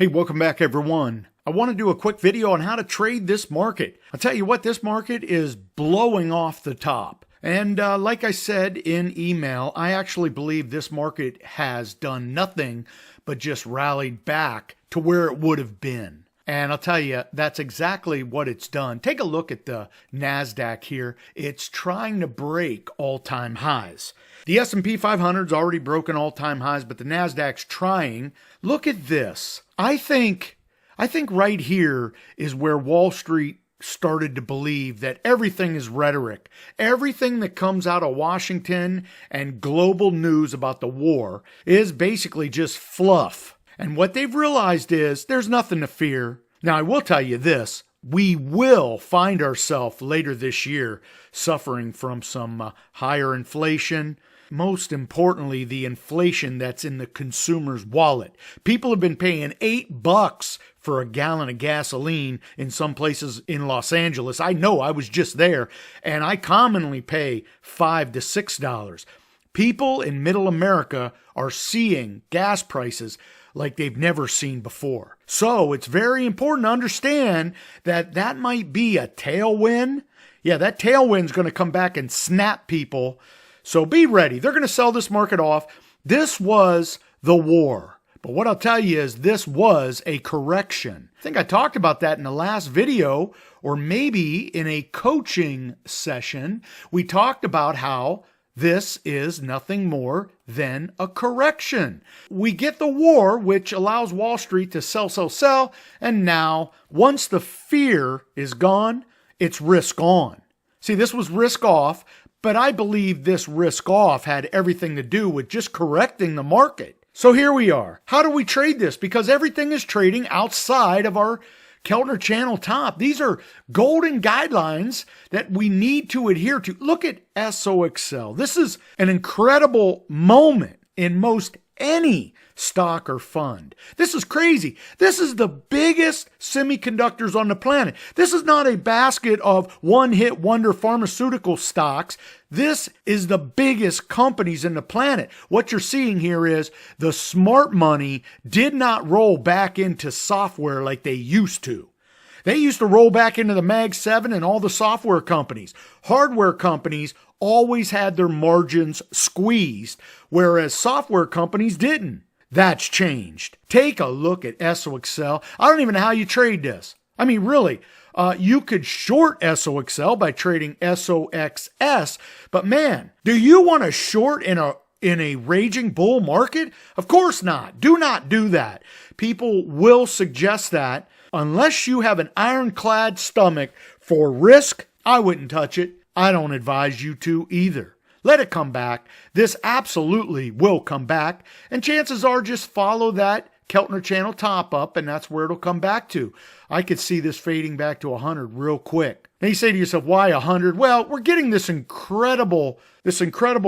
Hey, welcome back everyone. I want to do a quick video on how to trade this market. I'll tell you what, this market is blowing off the top. And like I said in email, I actually believe this market has done nothing but just rallied back to where it would have been. And I'll tell you, that's exactly what it's done. Take a look at the NASDAQ here. It's trying to break all-time highs. The S&P 500's already broken all-time highs, but the NASDAQ's trying. Look at this. I think right here is where Wall Street started to believe that everything is rhetoric. Everything that comes out of Washington and global news about the war is basically just fluff. And what they've realized is there's nothing to fear. Now, I will tell you this. We will find ourselves later this year suffering from some higher inflation. Most importantly, the inflation that's in the consumer's wallet. People have been paying $8 for a gallon of gasoline in some places in Los Angeles. I know, I was just there, and I commonly pay $5 to $6. People in middle America are seeing gas prices like they've never seen before. So it's very important to understand that that might be a tailwind. Yeah, that tailwind's going to come back and snap people. So be ready. They're going to sell this market off. This was the war. But what I'll tell you is this was a correction. I think I talked about that in the last video, or maybe in a coaching session. We talked about how this is nothing more than a correction. We get the war, which allows Wall Street to sell, and now, once the fear is gone, it's risk on. See, this was risk off, but I believe this risk off had everything to do with just correcting the market. So here we are. How do we trade this? Because everything is trading outside of our Keltner channel top. These are golden guidelines that we need to adhere to. Look at SOXL. This is an incredible moment in most any stock or fund. This is crazy. This is the biggest semiconductors on the planet. This is not a basket of one-hit wonder pharmaceutical stocks. This is the biggest companies in the planet. What you're seeing here is the smart money did not roll back into software like they used to. They used to roll back into the Mag 7 and all the software companies. Hardware companies always had their margins squeezed, whereas software companies didn't. That's changed. Take a look at SOXL. I don't even know how you trade this. I mean, really, you could short SOXL by trading SOXS, but man, do you want to short in a raging bull market? Of course not. Do not do that. People will suggest that. Unless you have an ironclad stomach for risk, I wouldn't touch it. I don't advise you to either. Let it come back. This absolutely will come back. And chances are just follow that Keltner channel top up, and that's where it'll come back to. I could see this fading back to 100 real quick. Now you say to yourself, why 100? Well, we're getting this incredible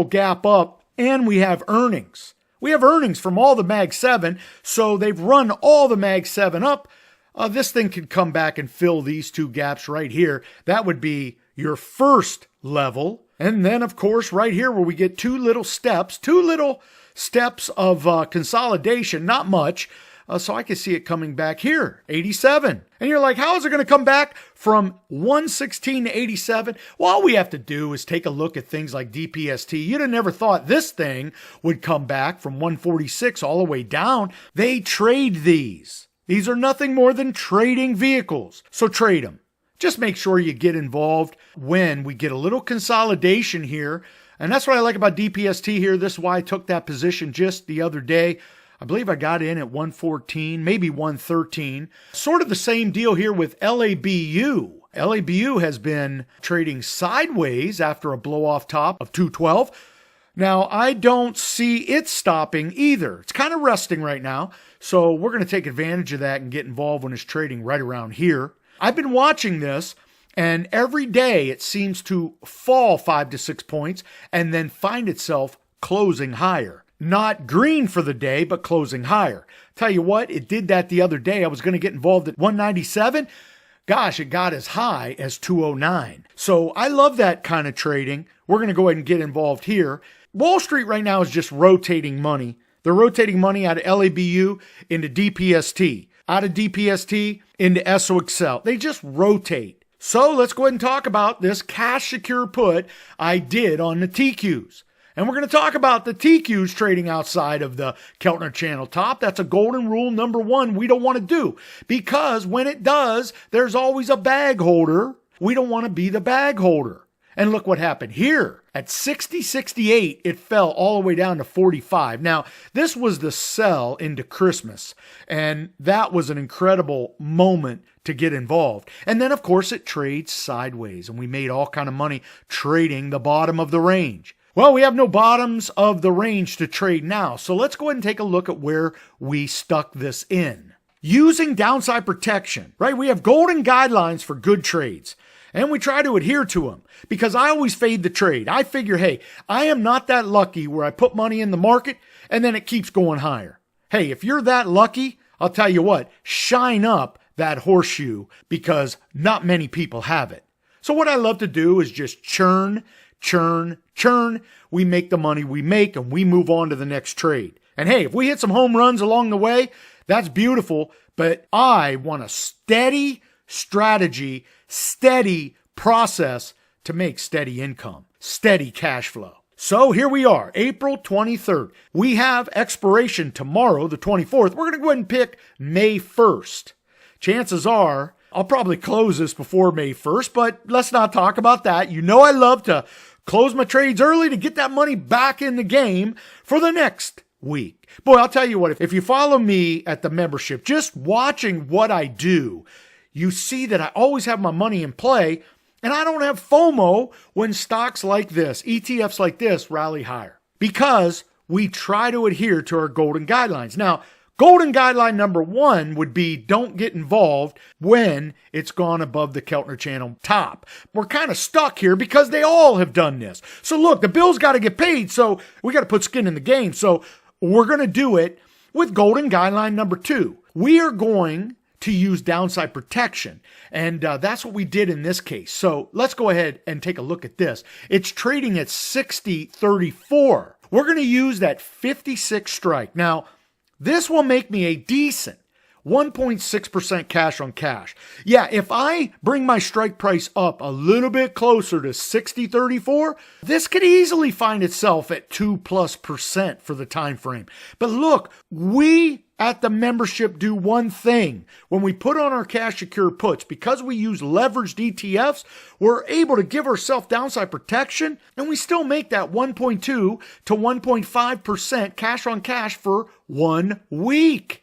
gap up, and we have earnings. We have earnings from all the Mag 7, so they've run all the Mag 7 up. This thing could come back and fill these two gaps right here. That would be your first level. And then, of course, right here where we get two little steps of consolidation, not much. So I can see it coming back here, 87. And you're like, how is it going to come back from 116 to 87? Well, all we have to do is take a look at things like DPST. You'd have never thought this thing would come back from 146 all the way down. They trade these. These are nothing more than trading vehicles. So trade them. Just make sure you get involved when we get a little consolidation here. And that's what I like about DPST here. This is why I took that position just the other day. I believe I got in at 114, maybe 113. Sort of the same deal here with LABU. LABU has been trading sideways after a blow-off top of 212. Now, I don't see it stopping either. It's kind of resting right now. So we're going to take advantage of that and get involved when it's trading right around here. I've been watching this, and every day it seems to fall 5 to 6 points and then find itself closing higher. Not green for the day, but closing higher. Tell you what, it did that the other day. I was going to get involved at 197. Gosh, it got as high as 209. So I love that kind of trading. We're going to go ahead and get involved here. Wall Street right now is just rotating money. They're rotating money out of LABU into DPST. out of DPST into SOXL. They just rotate. So let's go ahead and talk about this cash secure put I did on the TQs. And we're going to talk about the TQs trading outside of the Keltner channel top. That's a golden rule number one we don't want to do, because when it does, there's always a bag holder. We don't want to be the bag holder. And look what happened here. At 60.68, it fell all the way down to 45. Now, this was the sell into Christmas, and that was an incredible moment to get involved. And then, of course, it trades sideways, and we made all kind of money trading the bottom of the range. Well, we have no bottoms of the range to trade now, so let's go ahead and take a look at where we stuck this in. Using downside protection, right? We have golden guidelines for good trades. And we try to adhere to them, because I always fade the trade. I figure, hey, I am not that lucky where I put money in the market and then it keeps going higher. Hey, if you're that lucky, I'll tell you what, shine up that horseshoe, because not many people have it. So what I love to do is just churn. We make the money we make and we move on to the next trade. And hey, if we hit some home runs along the way, that's beautiful. But I want a steady strategy, steady process to make steady income, steady cash flow. So here we are, April 23rd. We have expiration tomorrow, the 24th. We're going to go ahead and pick May 1st. Chances are I'll probably close this before May 1st, but let's not talk about that. You know I love to close my trades early to get that money back in the game for the next week. Boy, I'll tell you what, if you follow me at the membership, just watching what I do, you see that I always have my money in play, and I don't have FOMO when stocks like this, ETFs like this, rally higher, because we try to adhere to our golden guidelines. Now, golden guideline number one would be don't get involved when it's gone above the Keltner channel top. We're kind of stuck here because they all have done this. So look, the bills got to get paid, so we got to put skin in the game. So we're going to do it with golden guideline number two. We are going to use downside protection. And that's what we did in this case. So let's go ahead and take a look at this. It's trading at 60.34. We're going to use that 56 strike. Now, this will make me a decent 1.6% cash on cash. Yeah, if I bring my strike price up a little bit closer to 60.34, this could easily find itself at 2+% for the time frame. But look, we at the membership do one thing. When we put on our cash secure puts, because we use leveraged ETFs, we're able to give ourselves downside protection, and we still make that 1.2 to 1.5% cash on cash for 1 week.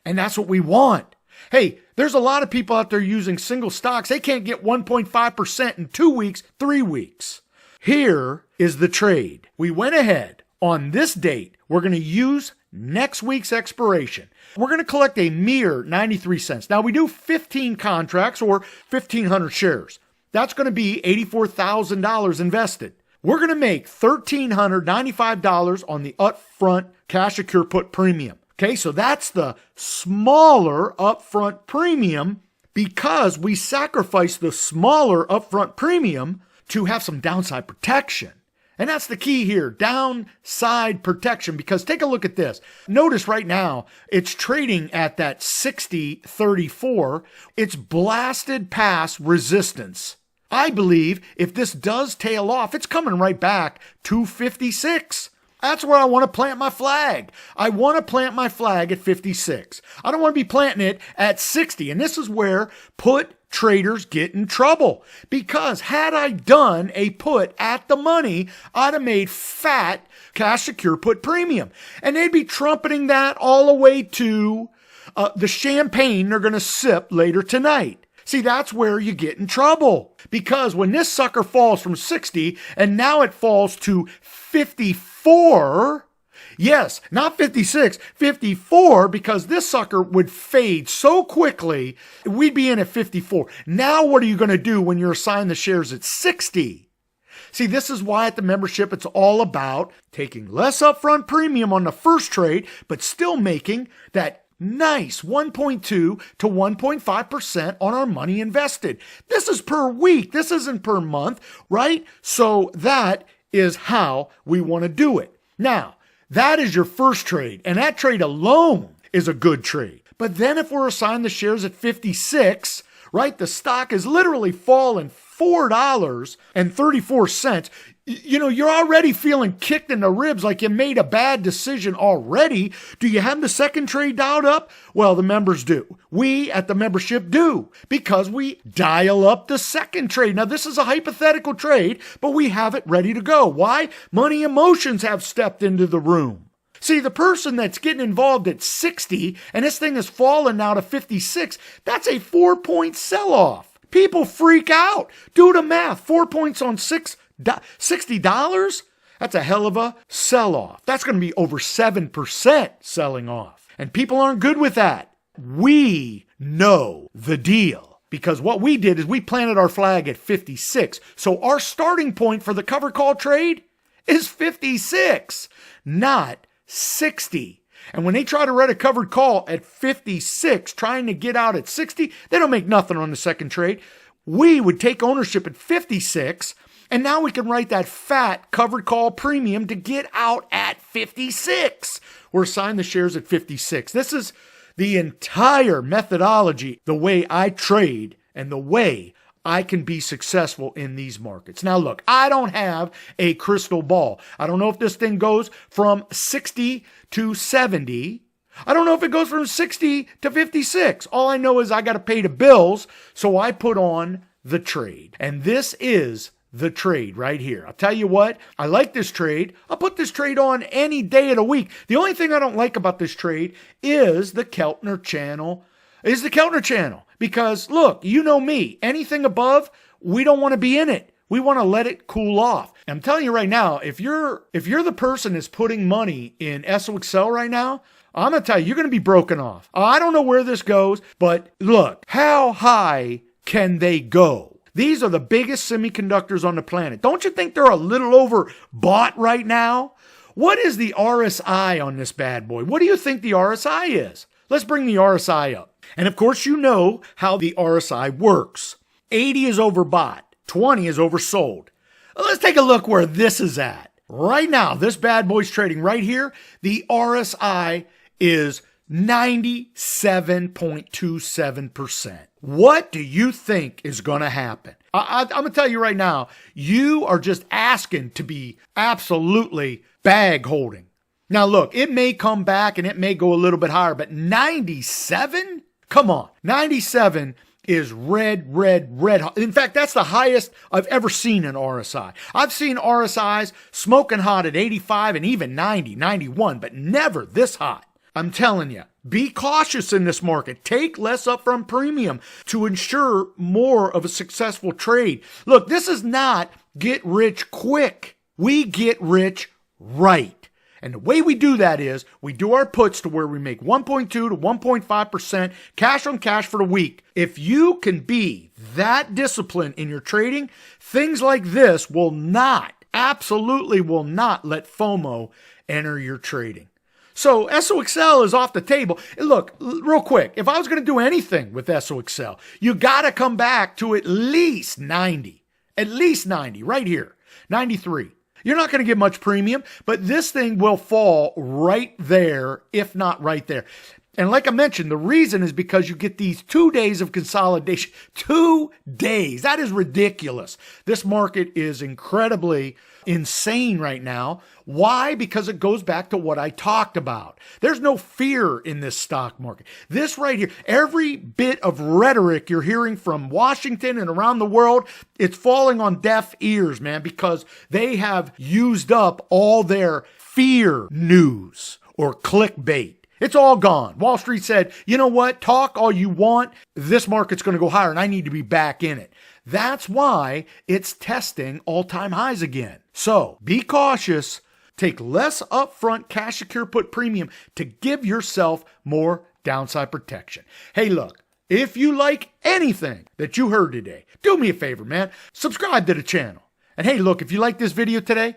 And that's what we want. Hey, there's a lot of people out there using single stocks. They can't get 1.5% in 2 weeks, 3 weeks. Here is the trade. We went ahead on this date. We're going to use next week's expiration. We're going to collect a mere 93 cents. Now, we do 15 contracts or 1,500 shares. That's going to be $84,000 invested. We're going to make $1,395 on the upfront cash secure put premium. Okay, so that's the smaller upfront premium, because we sacrifice the smaller upfront premium to have some downside protection. And that's the key here, downside protection, because take a look at this. Notice right now, it's trading at that 60.34. It's blasted past resistance. I believe if this does tail off, it's coming right back to 56. That's where I want to plant my flag. I want to plant my flag at 56. I don't want to be planting it at 60. And this is where put traders get in trouble. Because had I done a put at the money, I'd have made fat cash secure put premium. And they'd be trumpeting that all the way to the champagne they're going to sip later tonight. See, that's where you get in trouble. Because when this sucker falls from 60 and now it falls to 54, yes, not 56, 54, because this sucker would fade so quickly, we'd be in at 54. Now what are you going to do when you're assigned the shares at 60? See, this is why at the membership it's all about taking less upfront premium on the first trade, but still making that nice 1.2 to 1.5% on our money invested. This is per week. This isn't per month, right? So that is how we want to do it. Now, that is your first trade, and that trade alone is a good trade. But then if we're assigned the shares at 56, right, the stock has literally fallen $4.34. You're already feeling kicked in the ribs like you made a bad decision already. Do you have the second trade dialed up? Well, the members do. We at the membership do, because we dial up the second trade. Now, this is a hypothetical trade, but we have it ready to go. Why? Money emotions have stepped into the room. See, the person that's getting involved at 60 and this thing has fallen now to 56, that's a 4-point sell-off. People freak out. Do the math. 4 points on $60? That's a hell of a sell-off. That's going to be over 7% selling off. And people aren't good with that. We know the deal, because what we did is we planted our flag at 56. So our starting point for the cover call trade is 56, not 60. And when they try to write a covered call at 56, trying to get out at 60, they don't make nothing on the second trade. We would take ownership at 56, and now we can write that fat covered call premium to get out at 56. We're assigned the shares at 56. This is the entire methodology, the way I trade and the way I can be successful in these markets. Now, look, I don't have a crystal ball. I don't know if this thing goes from 60 to 70. I don't know if it goes from 60 to 56. All I know is I got to pay the bills, so I put on the trade. And this is the trade right here. I'll tell you what, I like this trade. I'll put this trade on any day of the week. The only thing I don't like about this trade is the Keltner channel. Because look, you know me, anything above, we don't want to be in it. We want to let it cool off. And I'm telling you right now, if you're the person that's putting money in SOXL right now, I'm going to tell you, you're going to be broken off. I don't know where this goes, but look, how high can they go? These are the biggest semiconductors on the planet. Don't you think they're a little overbought right now? What is the RSI on this bad boy? What do you think the RSI is? Let's bring the RSI up. And of course, you know how the RSI works. 80 is overbought. 20 is oversold. Let's take a look where this is at. Right now, this bad boy's trading right here. The RSI is 97.27%. What do you think is going to happen? I'm going to tell you right now, you are just asking to be absolutely bag holding. Now look, it may come back and it may go a little bit higher, but 97? Come on. 97 is red hot. In fact, that's the highest I've ever seen in RSI. I've seen RSIs smoking hot at 85 and even 90, 91, but never this hot. I'm telling you, be cautious in this market. Take less upfront premium to ensure more of a successful trade. Look, this is not get rich quick. We get rich right. And the way we do that is we do our puts to where we make 1.2 to 1.5% cash on cash for the week. If you can be that disciplined in your trading, things like this will not, absolutely will not let FOMO enter your trading. So SOXL is off the table. Look, real quick, if I was going to do anything with SOXL, you got to come back to at least 90. At least 90, right here, 93. You're not going to get much premium, but this thing will fall right there, if not right there. And like I mentioned, the reason is because you get these 2 days of consolidation. 2 days. That is ridiculous. This market is incredibly insane right now. Why? Because it goes back to what I talked about. There's no fear in this stock market. This right here, every bit of rhetoric you're hearing from Washington and around the world, it's falling on deaf ears, man, because they have used up all their fear news or clickbait. It's all gone. Wall Street said, you know what? Talk all you want. This market's going to go higher and I need to be back in it. That's why it's testing all-time highs again. So be cautious. Take less upfront cash secure put premium to give yourself more downside protection. Hey, look, if you like anything that you heard today, do me a favor, man. Subscribe to the channel. And hey, look, if you like this video today,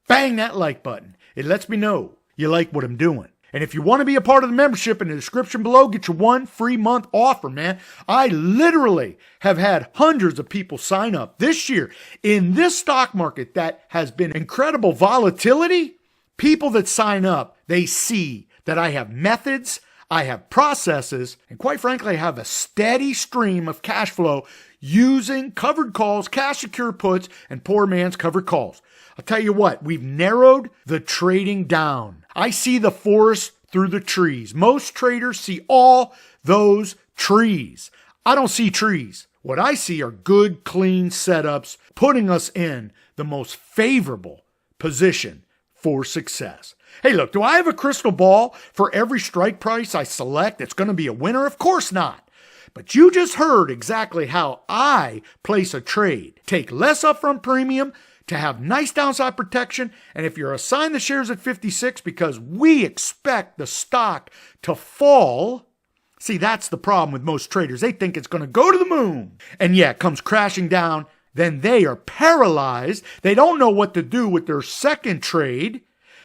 bang that like button. It lets me know you like what I'm doing. And if you want to be a part of the membership, in the description below, get your 1 free month offer, man. I literally have had hundreds of people sign up this year in this stock market that has been incredible volatility. People that sign up, they see that I have methods, I have processes, and quite frankly, I have a steady stream of cash flow using covered calls, cash secure puts, and poor man's covered calls. I'll tell you what, we've narrowed the trading down. I see the forest through the trees. Most traders see all those trees. I don't see trees. What I see are good, clean setups, putting us in the most favorable position for success. Hey, look, do I have a crystal ball for every strike price I select that's going to be a winner? Of course not. But you just heard exactly how I place a trade. Take less upfront premium to have nice downside protection. And if you're assigned the shares at 56 because we expect the stock to fall, see, that's the problem with most traders. They think it's going to go to the moon. And yeah, it comes crashing down. Then they are paralyzed. They don't know what to do with their second trade.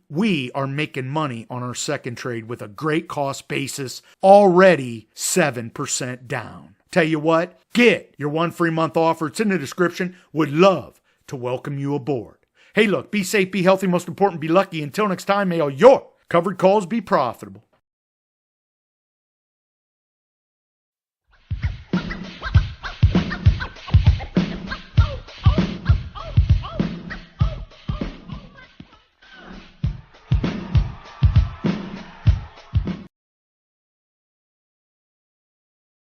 We are making money on our second trade with a great cost basis, already 7% down. Tell you what, get your 1 free month offer. It's in the description. Would love to welcome you aboard. Hey, look, be safe, be healthy, most important, be lucky. Until next time, may all your covered calls be profitable.